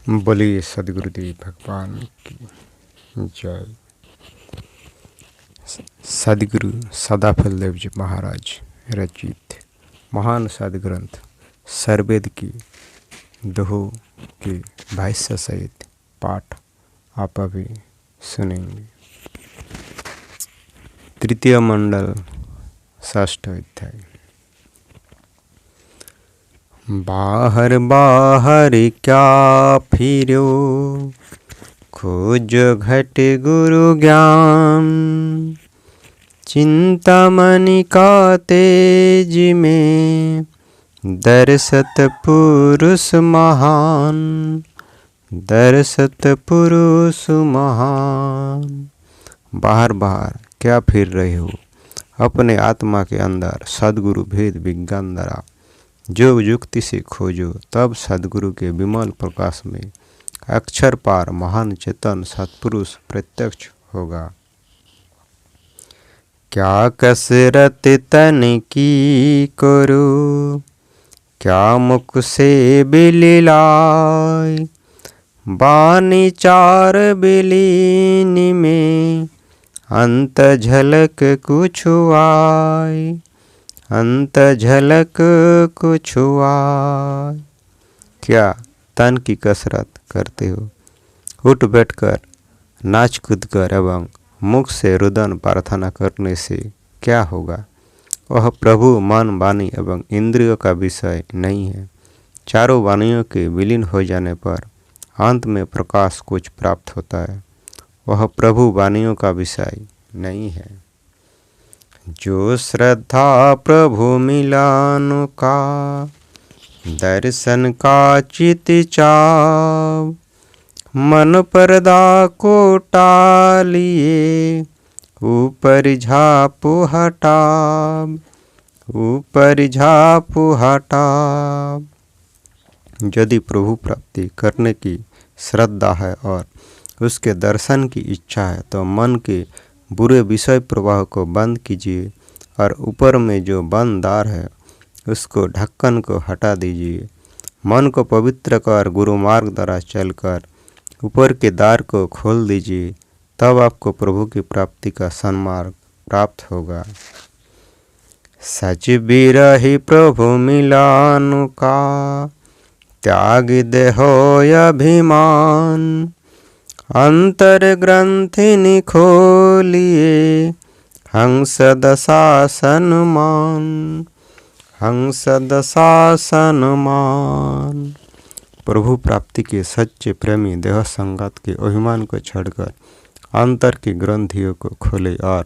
बोलिए सदगुरुदेव भगवान की जय। सदगुरु सदाफल देव जी महाराज रचित महान सदग्रंथ सर्वेद की दोहो के भाष्य सहित पाठ आप अभी सुनेंगे। तृतीय मंडल षष्ठ अध्याय। बाहर बाहर क्या फिरो, खोज घट गुरु ज्ञान। चिंतामणि का तेज में, दर्शत पुरुष महान। दर्शत पुरुष महान। बाहर बाहर क्या फिर रहे हो, अपने आत्मा के अंदर सदगुरु भेद विज्ञान द्वारा जो युक्ति से खोजो, तब सदगुरु के विमल प्रकाश में अक्षर पार महान चेतन सत्पुरुष प्रत्यक्ष होगा। क्या कसरत तन की करो, क्या मुख से बिलिलाय। बानी चार बिलीन में, अंत झलक कुछ आय। अंत झलक कुछ आय। क्या तन की कसरत करते हो, उठ बैठकर नाच कूद कर एवं मुख से रुदन प्रार्थना करने से क्या होगा। वह प्रभु मन वाणी एवं इंद्रियों का विषय नहीं है। चारों वाणियों के विलीन हो जाने पर अंत में प्रकाश कुछ प्राप्त होता है। वह प्रभु वाणियों का विषय नहीं है। जो श्रद्धा प्रभु मिलान का, दर्शन का चित चाव। मन पर्दा को टालिए, ऊपर झापू हटाव। ऊपर झापू हटाव। यदि प्रभु प्राप्ति करने की श्रद्धा है और उसके दर्शन की इच्छा है, तो मन के बुरे विषय प्रवाह को बंद कीजिए और ऊपर में जो बंद द्वार है उसको ढक्कन को हटा दीजिए। मन को पवित्र कर गुरु मार्ग द्वारा चलकर ऊपर के द्वार को खोल दीजिए, तब आपको प्रभु की प्राप्ति का सन्मार्ग प्राप्त होगा। सच बिरहि प्रभु मिलान का, त्याग देहो अभिमान। अंतर ग्रंथि खोलिए, हंस दशासन मान। हंस दशासन मान। प्रभु प्राप्ति के सच्चे प्रेमी देह संगत के अभिमान को छोड़कर अंतर की ग्रंथियों को खोले और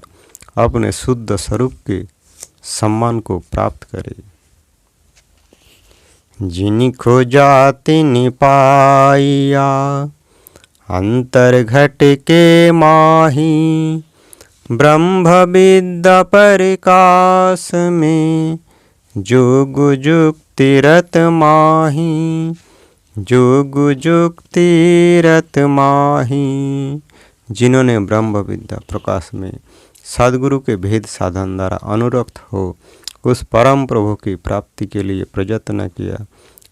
अपने शुद्ध स्वरूप के सम्मान को प्राप्त करे। जिनि खोजा तिनि पाइया, अंतर घट के माही। ब्रह्म विद्या प्रकाश में, जोग जुक्ति रत माही। जोग जुक्ति रत माही। जिन्होंने ब्रह्म विद्या प्रकाश में सदगुरु के भेद साधन द्वारा अनुरक्त हो उस परम प्रभु की प्राप्ति के लिए प्रयत्न किया,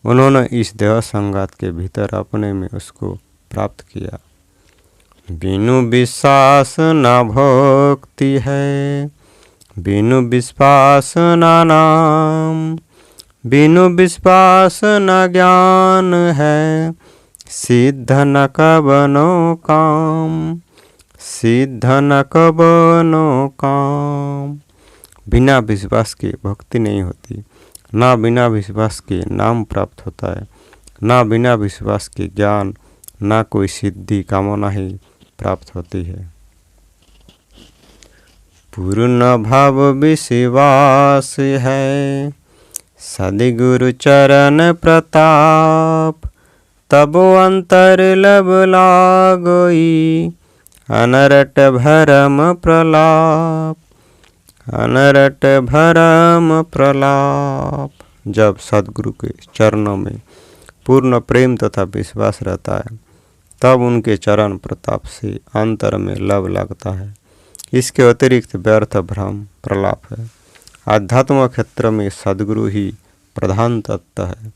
उन्होंने इस देह संगात के भीतर अपने में उसको प्राप्त किया। बिनु विश्वास न भक्ति है, बिनु विश्वास न नाम। बिनु विश्वास न ज्ञान है, सिद्ध न कबनो काम। सिद्ध न कबनो काम। बिना विश्वास के भक्ति नहीं होती, ना बिना विश्वास के नाम प्राप्त होता है, ना बिना विश्वास के ज्ञान, ना कोई सिद्धि कामना ही प्राप्त होती है। पूर्ण भाव विश्वास है, सद्गुरु चरण प्रताप। तबो अंतर लब लागोई, अनरट भरम प्रलाप। अनरट भरम प्रलाप। जब सद्गुरु के चरणों में पूर्ण प्रेम तथा विश्वास रहता है, तब उनके चरण प्रताप से अंतर में लब लगता है। इसके अतिरिक्त व्यर्थ भ्रम प्रलाप है। आध्यात्म क्षेत्र में सद्गुरु ही प्रधान तत्व है।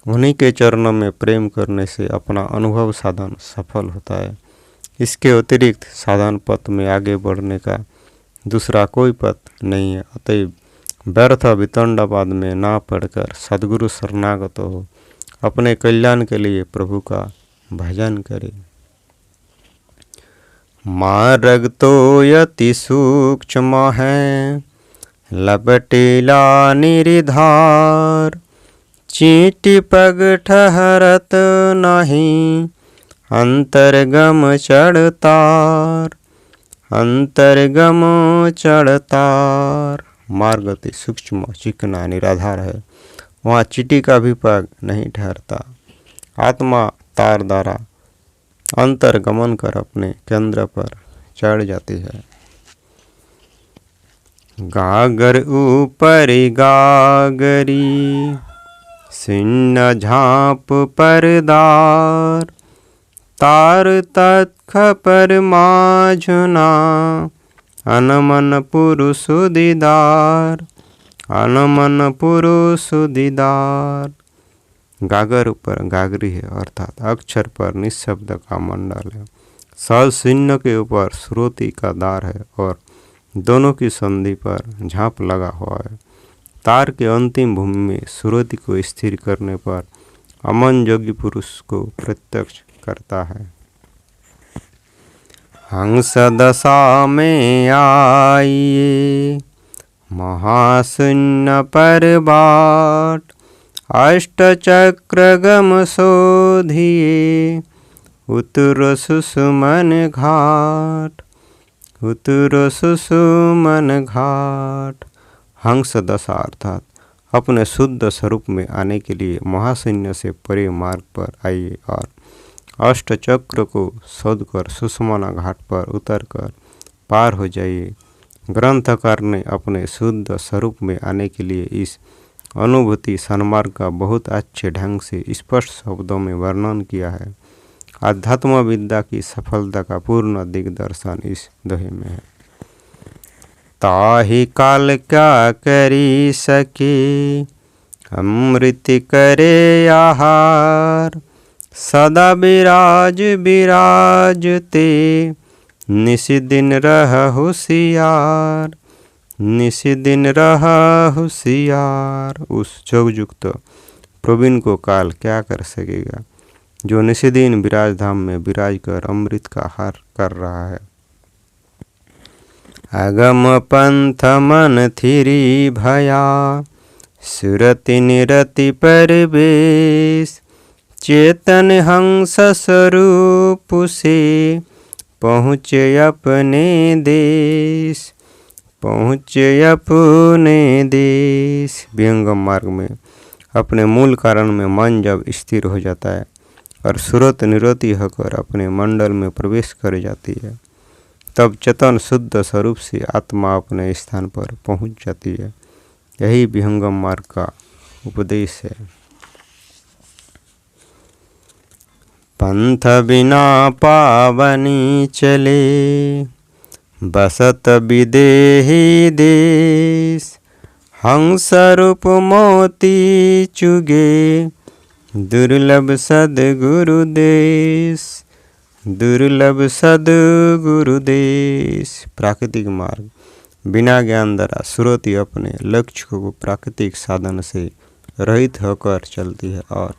उन्हीं के चरणों में प्रेम करने से अपना अनुभव साधन सफल होता है। इसके अतिरिक्त साधन पथ में आगे बढ़ने का दूसरा कोई पथ नहीं है। अतएव व्यर्थ वितंडवाद में ना पढ़कर सद्गुरु शरणागत हो अपने कल्याण के लिए प्रभु का भजन करे। मार्ग तो यति सूक्ष्म है लपटेला निरिधार, चींटी पग ठहरत नहीं अंतर्गम चढ़तार, अंतर्गम चढ़तार। मार्ग अति सूक्ष्म चिकना निराधार है, वहाँ चींटी का भी पग नहीं ठहरता। आत्मा तार द्वारा अंतर्गमन कर अपने केंद्र पर चढ़ जाती है। गागर ऊपर गागरी सिन्न झाँप परदार, तार तत्ख पर माझुना अनमन पुरुष दीदार, अनमन पुरुष दीदार। गागर ऊपर गागरी है अर्थात अक्षर पर निःशब्द का मंडल है। सहज सिन्न के ऊपर श्रुति का दार है और दोनों की संधि पर झांप लगा हुआ है। तार के अंतिम भूमि में श्रुति को स्थिर करने पर अमन योगी पुरुष को प्रत्यक्ष करता है। हंस दशा में आइए महाशून्य पर बाट, अष्ट चक्र गम शोधिए उतर सुषुमन घाट, उतर सुषुमन घाट। हंस दशा अर्थात अपने शुद्ध स्वरूप में आने के लिए महाशून्य से परे मार्ग पर आइए और अष्ट चक्र को शोध कर सुषुमना घाट पर उतरकर पार हो जाइए। ग्रंथकार ने अपने शुद्ध स्वरूप में आने के लिए इस अनुभूति सन्मार्ग का बहुत अच्छे ढंग से स्पष्ट शब्दों में वर्णन किया है। आध्यात्म विद्या की सफलता का पूर्ण दिग्दर्शन इस दोहे में है। ताहि काल क्या करी सके अमृत करे आहार, सदा विराज विराजते निश दिन रह होशियार, निश दिन रह होशियार। उस जोगयुक्त प्रवीण को काल क्या कर सकेगा जो निशिदिन विराज धाम में विराज कर अमृत का आहार कर रहा है। अगम पंथ मन थिरी भया सुरति निरति परवेश, चेतन हंस स्वरूप से पहुँचे अपने देश, पहुँचे अपने देश। विहंगम मार्ग में अपने मूल कारण में मन जब स्थिर हो जाता है और सुरत निरति होकर अपने मंडल में प्रवेश कर जाती है, तब चेतन शुद्ध स्वरूप से आत्मा अपने स्थान पर पहुँच जाती है। यही विहंगम मार्ग का उपदेश है। पंथ बिना पावनी चले बसत विदेही देश, हंस रूप मोती चुगे दुर्लभ सद्गुरु देश, दुर्लभ सद्गुरु देश। प्राकृतिक मार्ग बिना ज्ञान द्वारा श्रुति अपने लक्ष्य को प्राकृतिक साधन से रहित होकर चलती है और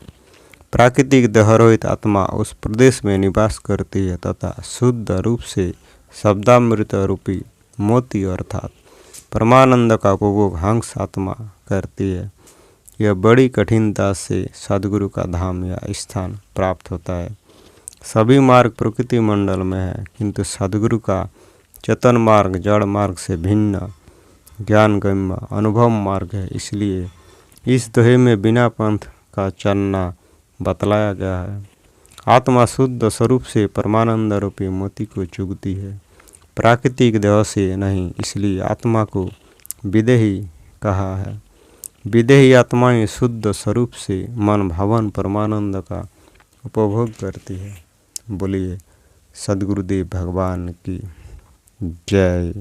प्राकृतिक देहरोहित आत्मा उस प्रदेश में निवास करती है तथा शुद्ध रूप से शब्दामृत रूपी मोती अर्थात परमानंद का उपभोग हंस आत्मा करती है। यह बड़ी कठिनता से सद्गुरु का धाम या स्थान प्राप्त होता है। सभी मार्ग प्रकृति मंडल में है, किंतु सद्गुरु का चेतन मार्ग जड़ मार्ग से भिन्न ज्ञानगम्य अनुभव मार्ग है। इसलिए इस दोहे में बिना पंथ का चलना बतलाया गया है। आत्मा शुद्ध स्वरूप से परमानंद रूपी मोती को चुगती है, प्राकृतिक देह से नहीं। इसलिए आत्मा को विदेही कहा है। विदेही आत्माएं शुद्ध स्वरूप से मन भावन परमानंद का उपभोग करती है। बोलिए सद्गुरुदेव भगवान की जय।